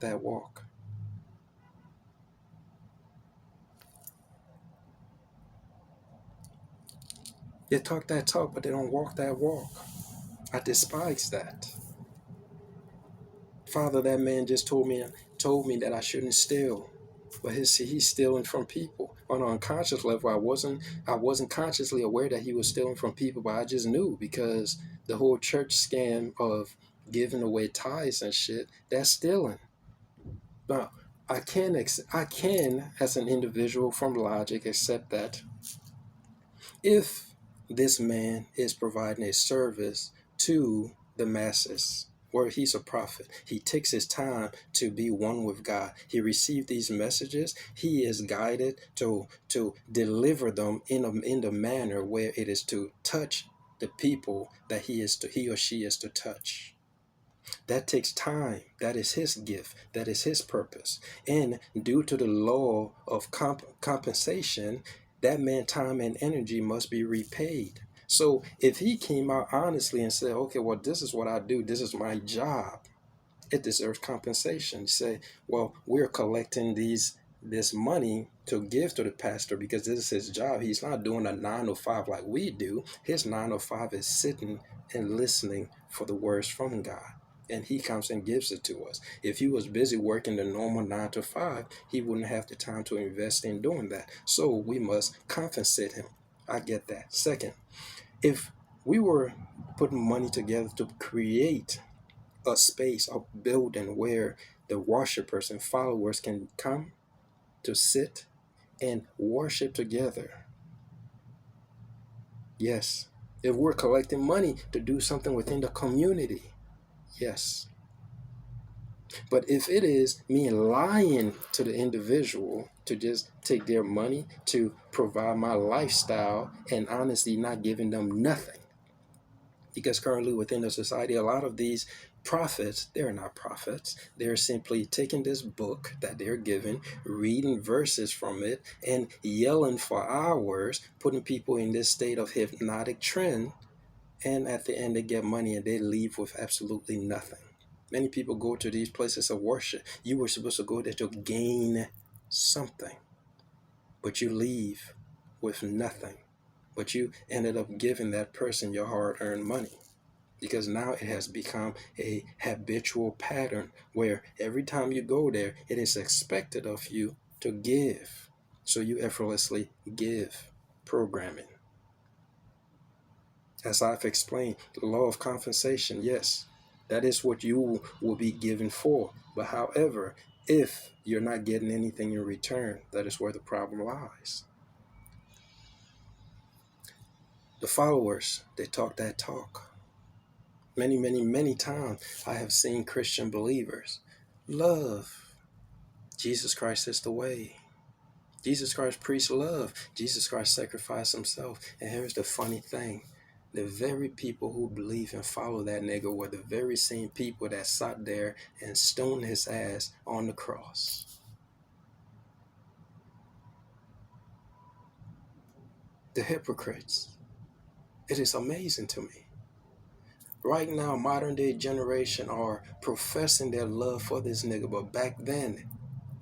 that walk. They talk that talk, but they don't walk that walk. I despise that. Father, that man just told me that I shouldn't steal. But he's stealing from people on an unconscious level. I wasn't consciously aware that he was stealing from people, but I just knew because the whole church scam of giving away tithes and shit, that's stealing. Now, I can as an individual from logic accept that if this man is providing a service to the masses, where he's a prophet, he takes his time to be one with God. He received these messages. He is guided to deliver them in the manner where it is to touch the people that he or she is to touch. That takes time. That is his gift. That is his purpose. And due to the law of compensation, that man time and energy must be repaid. So if he came out honestly and said, okay, well, this is what I do, this is my job, it deserves compensation. You say, well, we're collecting this money to give to the pastor because this is his job. He's not doing a 9 to 5 like we do. His 9 to 5 is sitting and listening for the words from God. And he comes and gives it to us. If he was busy working the normal 9 to 5, he wouldn't have the time to invest in doing that. So we must compensate him. I get that. Second, if we were putting money together to create a space, a building where the worshipers and followers can come to sit and worship together. Yes. If we're collecting money to do something within the community, yes. But if it is me lying to the individual to just take their money to provide my lifestyle and honestly not giving them nothing, because currently within the society, a lot of these prophets, they're not prophets. They're simply taking this book that they're given, reading verses from it, and yelling for hours, putting people in this state of hypnotic trend. And at the end, they get money and they leave with absolutely nothing. Many people go to these places of worship. You were supposed to go there to gain something, but you leave with nothing. But you ended up giving that person your hard-earned money, because now it has become a habitual pattern where every time you go there, it is expected of you to give. So you effortlessly give programming. As I've explained, the law of compensation, yes, that is what you will be given for. But however, if you're not getting anything in return, that is where the problem lies. The followers, they talk that talk. Many, many, many times I have seen Christian believers love. Jesus Christ is the way. Jesus Christ preached love. Jesus Christ sacrificed himself. And here's the funny thing. The very people who believe and follow that nigga were the very same people that sat there and stoned his ass on the cross. The hypocrites. It is amazing to me. Right now, modern day generation are professing their love for this nigga, but back then,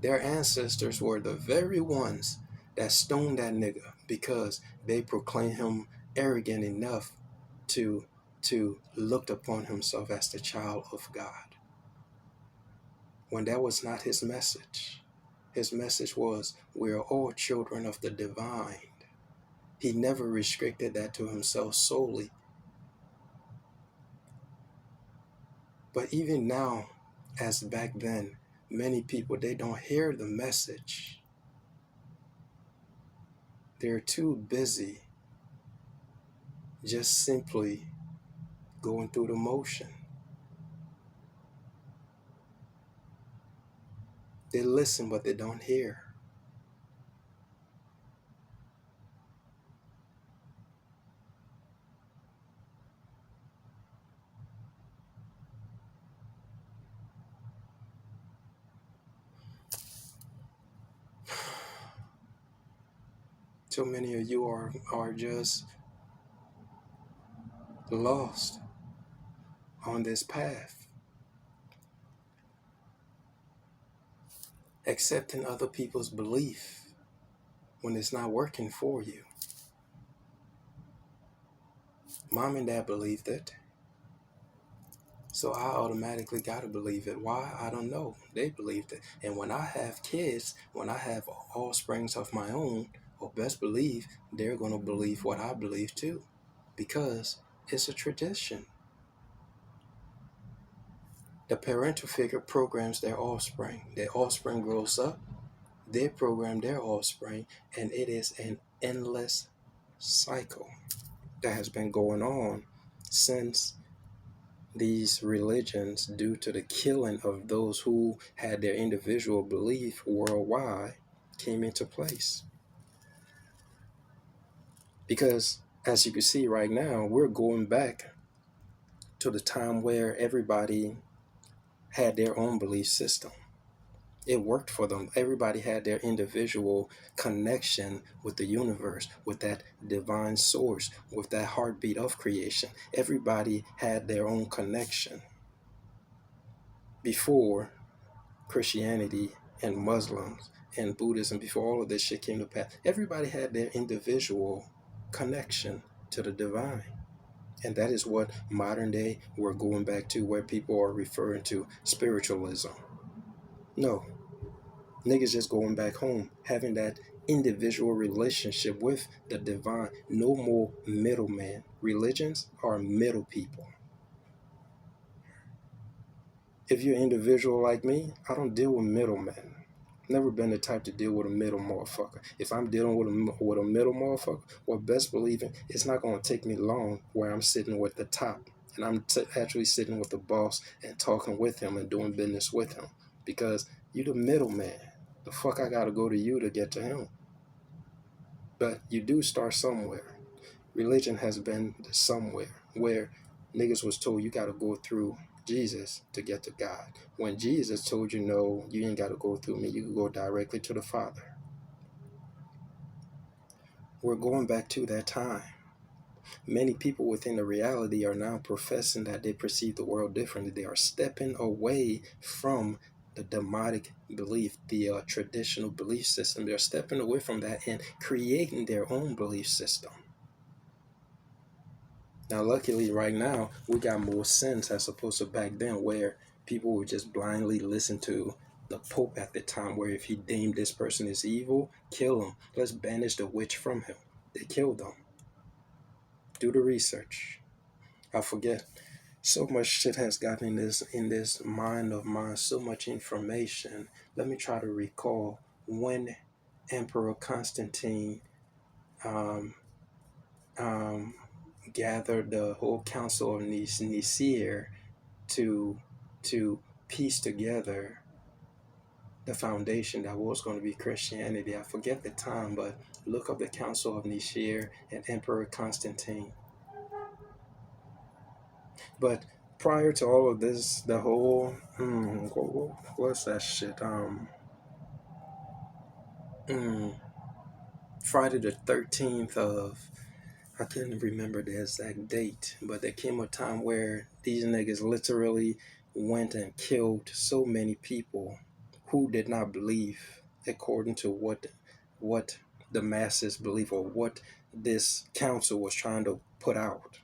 their ancestors were the very ones that stoned that nigga because they proclaimed him arrogant enough to look upon himself as the child of God, when that was not his message. His message was, we are all children of the divine. He never restricted that to himself solely. But even now, as back then, many people, they don't hear the message. They're too busy just simply going through the motion. They listen, but they don't hear. So many of you are just lost on this path. accepting other people's belief when it's not working for you. Mom and dad believed it, so I automatically got to believe it. Why? I don't know. They believed it. And when I have kids, when I have offsprings of my own, or best believe, they're going to believe what I believe too, because it's a tradition. The parental figure programs their offspring. Their offspring grows up, they program their offspring, and it is an endless cycle that has been going on since these religions, due to the killing of those who had their individual belief worldwide, came into place. Because as you can see right now, we're going back to the time where everybody had their own belief system. It worked for them. Everybody had their individual connection with the universe, with that divine source, with that heartbeat of creation. Everybody had their own connection. Before Christianity and Muslims and Buddhism, before all of this shit came to pass, everybody had their individual connection to the divine. And that is what modern day we're going back to, where people are referring to spiritualism. No, niggas just going back home, having that individual relationship with the divine. No more middleman. Religions are middle people. If you're an individual like me, I don't deal with middlemen. Never been the type to deal with a middle motherfucker. If I'm dealing with a middle motherfucker, well, best believe it, it's not going to take me long where I'm sitting with the top. And I'm actually sitting with the boss and talking with him and doing business with him. Because you the middleman. The fuck I got to go to you to get to him. But you do start somewhere. Religion has been somewhere where niggas was told you got to go through Jesus to get to God. When Jesus told you, no, you ain't got to go through me. You can go directly to the Father. We're going back to that time. Many people within the reality are now professing that they perceive the world differently. They are stepping away from the demotic belief, the traditional belief system. They're stepping away from that and creating their own belief system. Now, luckily, right now, we got more sense as opposed to back then, where people would just blindly listen to the Pope at the time, where if he deemed this person as evil, kill him. Let's banish the witch from him. They killed them. Do the research. I forget. So much shit has gotten in this mind of mine, so much information. Let me try to recall when Emperor Constantine gathered the whole council of Nicaea to piece together the foundation that was going to be Christianity. I forget the time, but look up the Council of Nicaea and Emperor Constantine. But prior to all of this, the whole what's that shit? Friday the 13th of, I couldn't remember the exact date, but there came a time where these niggas literally went and killed so many people who did not believe according to what the masses believe, or what this council was trying to put out.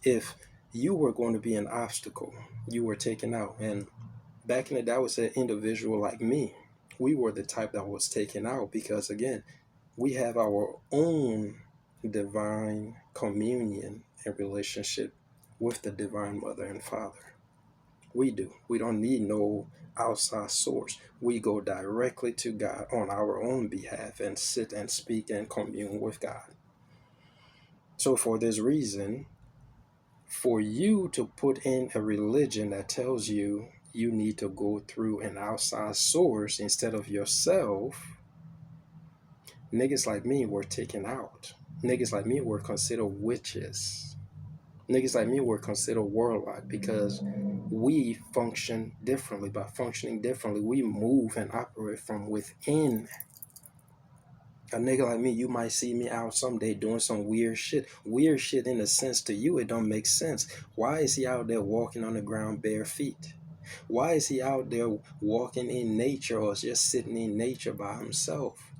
If you were going to be an obstacle, you were taken out. And back in the day, I would say an individual like me, we were the type that was taken out, because again, we have our own divine communion and relationship with the divine mother and father. We do. We don't need no outside source. We go directly to God on our own behalf and sit and speak and commune with God. So for this reason, for you to put in a religion that tells you you need to go through an outside source instead of yourself, niggas like me were taken out. Niggas like me were considered witches. Niggas like me were considered warlock, because we function differently. By functioning differently, we move and operate from within. A nigga like me, you might see me out someday doing some weird shit. Weird shit in a sense to you, it don't make sense. Why is he out there walking on the ground bare feet? Why is he out there walking in nature or just sitting in nature by himself?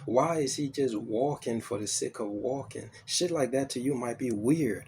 Why is he just walking for the sake of walking? Shit like that to you might be weird,